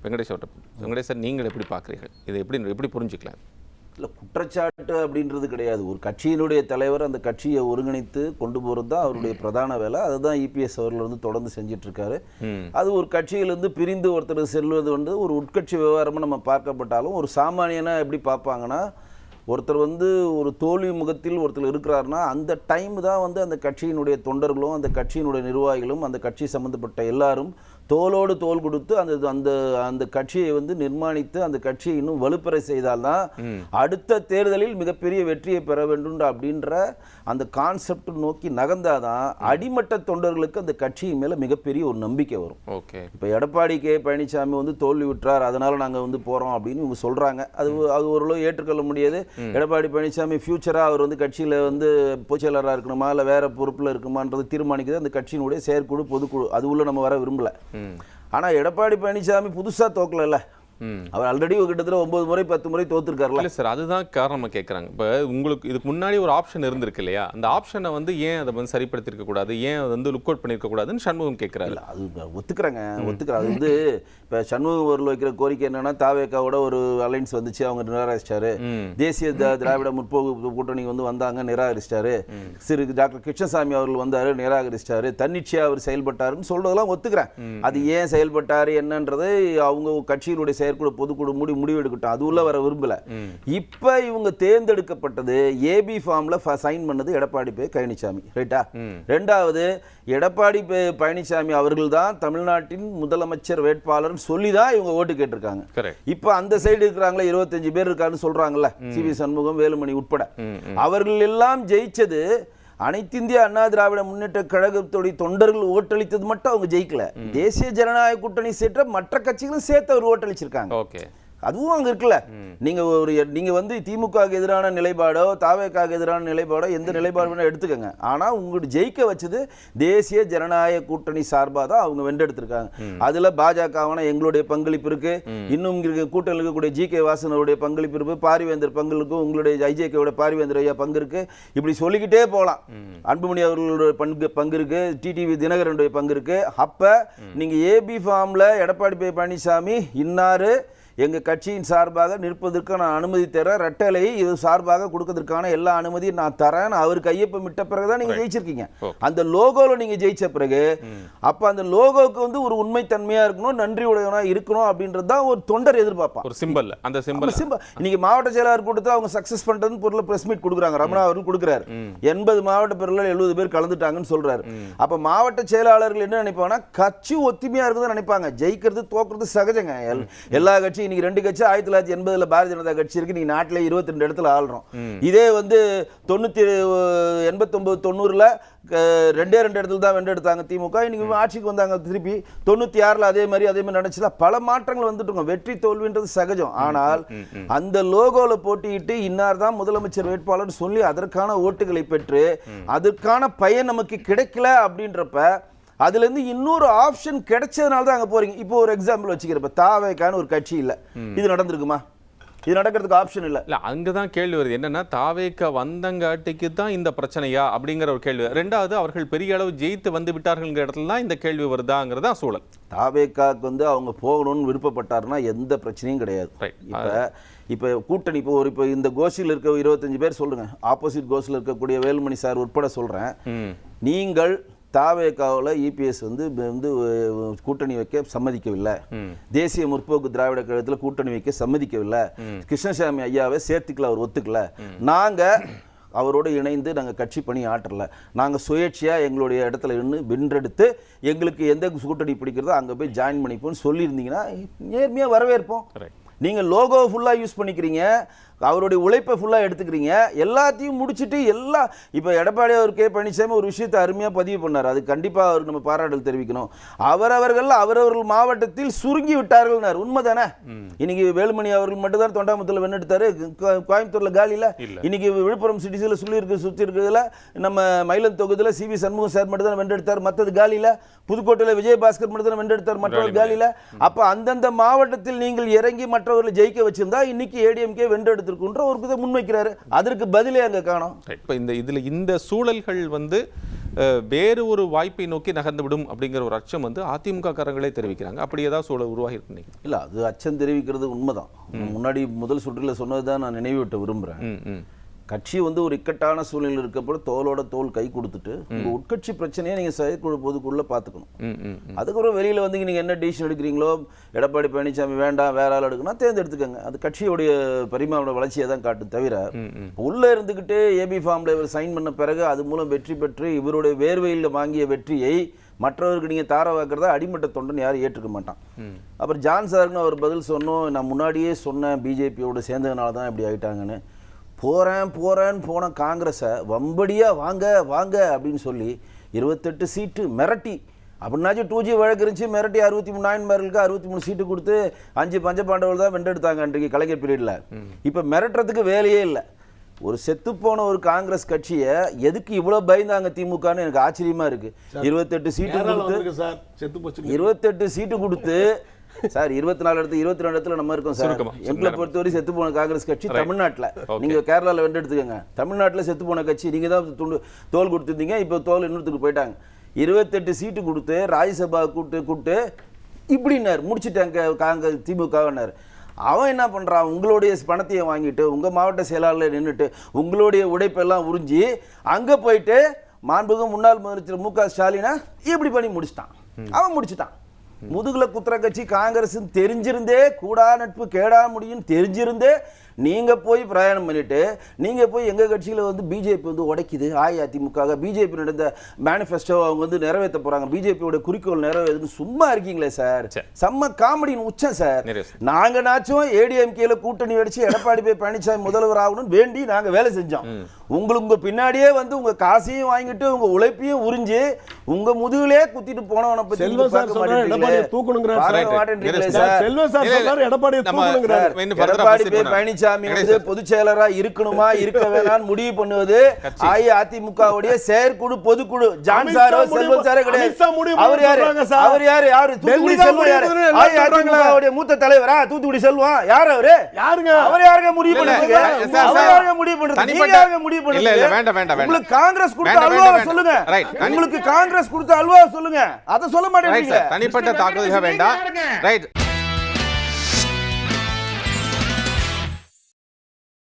Venkatesh sir, நீங்கள் எப்படி பார்க்குறீர்கள், இதை எப்படி புரிஞ்சுக்கலாம்? இல்லை, குற்றச்சாட்டு அப்படின்றது கிடையாது. ஒரு கட்சியினுடைய தலைவர் அந்த கட்சியை ஒருங்கிணைத்து கொண்டு போகிறது தான் அவருடைய பிரதான வேலை. அதுதான் இபிஎஸ் அவர்கள் வந்து தொடர்ந்து செஞ்சிட்ருக்காரு. அது ஒரு கட்சியிலேருந்து பிரிந்து ஒருத்தர் செல்வது வந்து ஒரு உட்கட்சி விவகாரமாக நம்ம பார்க்கப்பட்டாலும், ஒரு சாமானியனாக எப்படி பார்ப்பாங்கன்னா, ஒருத்தர் வந்து ஒரு தோல்வி முகத்தில் ஒருத்தர் இருக்கிறாருன்னா அந்த டைம் தான் வந்து அந்த கட்சியினுடைய தொண்டர்களும் அந்த கட்சியினுடைய நிர்வாகிகளும் அந்த கட்சி சம்மந்தப்பட்ட எல்லாரும் தோளோடு தோல் கொடுத்து அந்த அந்த அந்த கட்சியை வந்து நிர்மாணித்து அந்த கட்சியை இன்னும் வலுப்பெற செய்தால்தான் அடுத்த தேர்தலில் மிகப்பெரிய வெற்றியை பெற வேண்டும் அப்படின்ற அந்த கான்செப்ட் நோக்கி நகர்ந்தாதான் அடிமட்ட தொண்டர்களுக்கு அந்த கட்சியின் மேல மிகப்பெரிய ஒரு நம்பிக்கை வரும். ஓகே, இப்போ எடப்பாடி கே பழனிசாமி வந்து தோல்வி விட்டுறார், அதனால நாங்கள் வந்து போறோம் அப்படின்னு இவங்க சொல்றாங்க. அது ஓரளவு ஏற்றுக்கொள்ள முடியாது. எடப்பாடி பழனிசாமி ஃபியூச்சரா அவர் வந்து கட்சியில வந்து பொதுச்செயலராக இருக்கணுமா இல்லை வேற பொறுப்புல இருக்குமான்றது தீர்மானிக்கிறது அந்த கட்சியினுடைய செயற்குழு பொதுக்குழு. அது உள்ள நம்ம வர விரும்பல. ஆனா எடப்பாடி பழனிசாமி புதுசா தோக்கல, அவர் ஆல்ரெடி கிட்டத்தட்ட 9 முறை 10 முறை தோத்துருக்காருல்ல. இல்லை சார், அதுதான் காரணமாக கேட்குறாங்க. இப்போ உங்களுக்கு இதுக்கு முன்னாடி ஒரு ஆப்ஷன் இருந்திருக்கு இல்லையா, அந்த ஆப்ஷனை வந்து ஏன் அதை வந்து சரிப்படுத்திருக்க கூடாது, ஏன் அதை வந்து லுக் அவுட் பண்ணியிருக்க கூடாதுன்னு சண்முகம் கேட்குறாரு. அது ஒத்துக்கிறேன். அது வந்து இப்போ சண்முகம் அவர்கள் வைக்கிற கோரிக்கை என்னன்னா, தாவேக்காவோட ஒரு அலைன்ஸ் வந்துச்சு, அவங்க நிராகரிச்சிட்டாரு. தேசிய திராவிட முற்போக்கு கூட்டணி வந்து வந்தாங்க, நிராகரிச்சிட்டாரு. டாக்டர் கிருஷ்ணசாமி அவர்கள் வந்தாரு, நிராகரிச்சிட்டாரு. தன்னிச்சையா அவர் செயல்பட்டாருன்னு சொல்றதெல்லாம் ஒத்துக்கிறேன். அது ஏன் செயல்பட்டாரு என்னன்றது அவங்க கட்சியினுடைய செயற்குழு பொதுக்குழு முடிவு எடுக்கட்டும், அது உள்ள வர விரும்பல. இப்ப இவங்க தேர்ந்தெடுக்கப்பட்டது ஏபி ஃபார்ம்ல சைன் பண்ணது எடப்பாடி பழனிசாமி, ரைட்டா? ரெண்டாவது, எடப்பாடி பழனிசாமி அவர்கள் தான் தமிழ்நாட்டின் முதலமைச்சர் வேட்பாளர் சொல்லிதான் இவங்க ஓட்டு கேட்டிருக்காங்க. இப்ப அந்த சைடு இருக்கிறாங்களே 25 பேர் இருக்காருன்னு சொல்றாங்கல்ல, சி.வி. சண்முகம், வேலுமணி உட்பட, அவர்கள் எல்லாம் ஜெயிச்சது அனைத்திந்திய அண்ணா திராவிட முன்னேற்ற கழகத்துடைய தொண்டர்கள் ஓட்டளித்தது மட்டும் அவங்க ஜெயிக்கல. தேசிய ஜனநாயக கூட்டணி சேர்த்த மற்ற கட்சிகளும் சேர்த்து அவர் ஓட்டளிச்சிருக்காங்க. அதுவும் அங்க இருக்குல்ல. நீங்க வந்து திமுகவுக்கு எதிரான நிலைப்பாடோ தாவேக்காவுக்கு எதிரான நிலைப்பாடோ எந்த நிலைப்பாடு வேணா எடுத்துக்கங்க, ஆனா உங்களுக்கு ஜெயிக்க வச்சது தேசிய ஜனநாயக கூட்டணி சார்பாக தான் அவங்க வென்றெடுத்திருக்காங்க. அதுல பாஜகவான எங்களுடைய பங்களிப்பு இருக்கு, இன்னும் கூட்டணியில் இருக்கக்கூடிய ஜி.கே. வாசனுடைய பங்களிப்பு இருக்கு, பாரிவேந்தர் பங்களிப்பு, உங்களுடைய ஐஜேகேவோட பாரிவேந்தர் ஐயா பங்கு இருக்கு, இப்படி சொல்லிக்கிட்டே போகலாம். அன்புமணி அவர்களுடைய பங்கு இருக்கு, டிடிவி தினகரனுடைய பங்கு இருக்கு. அப்ப நீங்க ஏபி ஃபார்ம்ல எடப்பாடி பழனிசாமி இன்னாரு எங்க கட்சியின் சார்பாக நிற்பதற்கு நான் அனுமதி தரேன், ரெட்டலை இது சார்பாக கொடுக்கறதுக்கான எல்லா அனுமதியும் நான் தரேன், அவர் கையொப்பம் விட்ட பிறகுதான் நீங்க ஜெயிச்சிருக்கீங்க. அந்த லோகோல நீங்க ஜெயிச்ச பிறகு அப்ப அந்த லோகோவுக்கு வந்து ஒரு உண்மை தன்மையா இருக்கணும், நன்றி உடையவனா இருக்கணும் அப்படின்றது தான் ஒரு தொண்டர் எதிர்பார்ப்பான். ஒரு சிம்பல், அந்த சிம்பல். இன்னைக்கு மாவட்ட செயலாளர் கூட்டத்தில் அவங்க சக்சஸ் பண்றதுன்னு பொருளை பிரஸ் மீட் கொடுக்குறாங்க, ரமணா அவர்கள் கொடுக்குறாரு. 80 மாவட்ட பேர்ல 70 பேர் கலந்துட்டாங்கன்னு சொல்றாரு. அப்ப மாவட்ட செயலாளர்கள் என்ன நினைப்பாங்கன்னா, கட்சி ஒத்துமையா இருக்குதுன்னு நினைப்பாங்க. ஜெயிக்கிறது தோக்குறது சகஜங்க. எல்லா கட்சியும் இன்னைக்கு 2 கட்சி 1980 பாரதிய ஜனதா கட்சி இருக்கு, நீங்க நாட்டில் 22 இடத்துல ஆள்றோம். இதே வந்து 89 90ல 2 இடத்துல தான் வென்றெடுத்தாங்க திமுக. இன்னைக்கு ஆட்சிக்கு வந்தாங்க திருப்பி 96ல அதே மாதிரி நடந்துச்சுல. பல மாற்றங்கள் வந்துட்டு வெற்றி தோல்வின்றது சகஜம். ஆனால் அந்த லோகோல போட்டியிட்டு இன்னார் தான் முதலமைச்சர் வேட்பாளர் சொல்லி அதற்கான ஓட்டுகளை பெற்று அதற்கான பயன் நமக்கு கிடைக்கல அப்படின்றப்ப அதுல இருந்து இன்னொரு ஆப்ஷன் கிடைச்சதுனால தான் அங்க போறீங்க. இப்போ ஒரு எக்ஸாம்பிள் வச்சுக்கிறப்ப தாவேக்கான ஒரு கட்சி இல்ல, இது நடந்திருக்குமா? இது நடக்கிறதுக்கு ஆப்ஷன் இல்ல. அங்கதான் கேள்வி வருது, என்னன்னா தாவேக்கா வந்தங்காட்டிக்கு தான் இந்த பிரச்சனையா அப்படிங்கிற ஒரு கேள்வி. ரெண்டாவது, அவர்கள் பெரிய அளவு ஜெயித்து வந்து விட்டார்கள் இடத்துல தான் இந்த கேள்வி வருதாங்கிறதா சூழல். தாவேக்காக்கு வந்து அவங்க போகணும்னு விருப்பப்பட்டாருன்னா எந்த பிரச்சனையும் கிடையாது. இப்போ கூட்டணி இப்போ இந்த கோஷில் இருக்க 25 பேர் சொல்லுங்க, ஆப்போசிட் கோஷில் இருக்கக்கூடிய வேலுமணி சார் உட்பட சொல்றேன், நீங்கள் தாவேக்காவில் இபிஎஸ் வந்து கூட்டணி வைக்க சம்மதிக்கவில்லை, தேசிய முற்போக்கு திராவிட கழகத்தில் கூட்டணி வைக்க சம்மதிக்கவில்லை, கிருஷ்ணசாமி ஐயாவை சேர்த்துக்கல, அவர் ஒத்துக்கல, நாங்க அவரோடு இணைந்து நாங்கள் கட்சி பணி ஆற்றல, நாங்கள் சுயேட்சையாக எங்களுடைய இடத்துல இருந்து வென்றெடுத்து எங்களுக்கு எந்த கூட்டணி பிடிக்கிறதோ அங்கே போய் ஜாயின் பண்ணிப்போம்னு சொல்லியிருந்தீங்கன்னா நேர்மையாக வரவேற்போம். நீங்கள் லோகோ ஃபுல்லாக யூஸ் பண்ணிக்கிறீங்க, அவருடைய உழைப்பை ஃபுல்லாக எடுத்துக்கிறீங்க, எல்லாத்தையும் முடிச்சுட்டு இப்போ எடப்பாடி அவர் கே பழனிசாமி ஒரு விஷயத்தை அருமையாக பதிவு பண்ணார், அது கண்டிப்பாக அவருக்கு நம்ம பாராட்டல் தெரிவிக்கணும். அவரவர்கள் மாவட்டத்தில் சுருங்கி விட்டார்கள், உண்மை தானே? இன்னைக்கு வேலுமணி அவர்கள் மட்டும்தான் தொண்டாமுத்தூர்ல வென்றெடுத்தாரு, கோயம்புத்தூர்ல காலியில். இன்னைக்கு விழுப்புரம் சிட்டிஸில் சுற்றி இருக்கிறதுல நம்ம மயிலம் தொகுதியில் சி.வி. சண்முகம் சார் மட்டும் தான் வென்றெடுத்தார், மற்றது காலியில். புதுக்கோட்டையில் விஜயபாஸ்கர் மட்டும் தான் வென்றெடுத்தார், மற்றவர் காலியில். அப்போ அந்தந்த மாவட்டத்தில் நீங்கள் இறங்கி மற்றவர்களை ஜெயிக்க வச்சிருந்தா இன்னைக்கு ஏடிஎம்கே வென்றெடுத்து ஒரு முன்வைக்கிறாரு, அதற்கு பதிலே அங்க காணோம். இந்த சூழல்கள் வந்து வேறு ஒரு வாய்ப்பை நோக்கி நகர்ந்துவிடும் அப்படிங்கிற ஒரு அச்சம் வந்து அதிமுக காரங்களே தெரிவிக்கிறாங்க. அப்படி ஏதாவது சூழல் உருவாகி இருக்கு? இல்லை, அது அச்சம் தெரிவிக்கிறது உண்மைதான். முன்னாடி முதல் சுற்றில் சொன்னதுதான் நான் நினைவுவிட்ட விரும்புகிறேன். கட்சி வந்து ஒரு இக்கட்டான சூழ்நிலையில் இருக்கப்போ தோளோட தோல் கை கொடுத்துட்டு உங்க உட்கட்சி பிரச்சனையை நீங்க செயற்குழு பொதுக்குள்ள பாத்துக்கணும். அதுக்கப்புறம் வெளியில வந்து நீங்க என்ன டிசிஷன் எடுக்கிறீங்களோ, எடப்பாடி பழனிசாமி வேண்டாம் வேற ஆள் எடுக்கணும் தேர்ந்தெடுத்துக்கங்க. அது கட்சியுடைய பரிமாண வளர்ச்சியை தான் காட்டும் தவிர உள்ள இருந்துகிட்டு ஏபி ஃபார்ம்ல இவர் சைன் பண்ண பிறகு அது மூலம் வெற்றி பெற்று இவருடைய வேர்வையில் வாங்கிய வெற்றியை மற்றவருக்கு நீங்க தார வாக்குறதா அடிமட்ட தொண்டன் யாரும் ஏற்றுக்க மாட்டான். அப்புறம் ஜான் சார்னு அவர் பதில் சொன்னோம், நான் முன்னாடியே சொன்னேன் பிஜேபியோட சேர்ந்ததுனால தான் இப்படி ஆயிட்டாங்கன்னு. போறேன்னு போன காங்கிரஸை வம்படியா வாங்க வாங்க அப்படின்னு சொல்லி 28 சீட்டு மிரட்டி, அப்படின்னாச்சும் 2G வழக்கு இருந்துச்சு, மிரட்டி 63 பேருக்கு 63 சீட்டு கொடுத்து 5 பஞ்சபாண்டவர்கள் தான் வென்றெடுத்தாங்க அன்றைக்கு கலைஞர் பீரியட்ல. இப்ப மிரட்டுறதுக்கு வேலையே இல்லை. ஒரு செத்து போன ஒரு காங்கிரஸ் கட்சியை எதுக்கு இவ்வளவு பயந்தாங்க திமுகன்னு எனக்கு ஆச்சரியமா இருக்கு. 28 சீட்டு கொடுத்து 28 சீட்டு கொடுத்து சார் 24 இடத்துல 22 இடத்துல நம்ம இருக்கோம் சார். எங்களை பொறுத்தவரை செத்து போன காங்கிரஸ் கட்சி தமிழ்நாட்டில், நீங்க கேரளாவில் வென்றெடுத்துக்கங்க, தமிழ்நாட்டில் செத்து போன கட்சி நீங்க தான் தோல் கொடுத்துருந்தீங்க, இப்போ தோல் இன்னொருத்துக்கு போயிட்டாங்க. 28 சீட்டு கொடுத்து ராஜ்யசபா கூப்பிட்டு இப்படின்னார் முடிச்சுட்டாங்க திமுகவினர். அவன் என்ன பண்றான், உங்களுடைய பணத்தையே வாங்கிட்டு உங்க மாவட்ட செயலாளர் நின்றுட்டு உங்களுடைய உடைப்பெல்லாம் உறிஞ்சி அங்க போயிட்டு மாண்புமிகு முன்னாள் முதலமைச்சர் மு.க. ஸ்டாலினை இப்படி பண்ணி முடிச்சிட்டான். அவன் முடிச்சுட்டான். முதுகுல குத்துற கட்சி காங்கிரஸ் தெரிஞ்சிருந்தே கூடா நட்பு கேடா முடியும் தெரிஞ்சிருந்தே நீங்க போய் பிரயாணம் பண்ணிட்டு நீங்க போய் எங்க கட்சியில வந்து பிஜேபி வந்து உடைக்குது, அஇஅதிமுக பிஜேபி நடந்த மேனிஃபெஸ்டோ அவங்க வந்து நிறைவேற்ற போறாங்க, பிஜேபியோட குறிக்கோள் நிறைவேறுதுன்னு சும்மா இருக்கீங்களே சார். செம்ம காமெடியின் உச்சம் சார். நாங்க நாச்சும் ஏடிஎம்கேல கூட்டணி வச்சு எடப்பாடி பழனிசாமி முதல்வர் ஆகணும்னு வேண்டி நாங்க வேலை செஞ்சோம். உங்களுக்கு உங்க பின்னாடியே வந்து உங்க காசையும் வாங்கிட்டு உங்க உழைப்பையும் உறிஞ்சு உங்க முதுகுலே குத்திட்டு போனவனை பத்தி பழனிசாமி வந்து பொதுச் செயலரா இருக்கணுமா இருக்க வேணாம்னு முடிவு பண்ணுவது அஇஅதிமுகவுடைய செயற்குழு பொதுக்குழு. ஜான் சாரோ செல்வம் சாரோ கிடையாது. அவர் யாரு தூத்துக்குடி செல்வம் யாரு? அஇஅதிமுகவுடைய மூத்த தலைவரா தூத்துக்குடி செல்வம் யார்? அவரு யாருங்க? அவர் யாருங்க முடிவு பண்றது? அவர் யாருங்க முடிவு பண்றது? நீங்க யாருங்க முடிவு பண்றது? இல்ல இல்ல வேண்டாம் வேண்டாம். உங்களுக்கு காங்கிரஸ் கொடுத்த அல்வாவை சொல்லுங்க. உங்களுக்கு காங்கிரஸ் கொடுத்த அல்வாவை சொல்லுங்க. அத சொல்ல மாட்டேங்கிறீங்க. தனிப்பட்ட தாக்குதல்கள் வேண்டாம். ரைட்.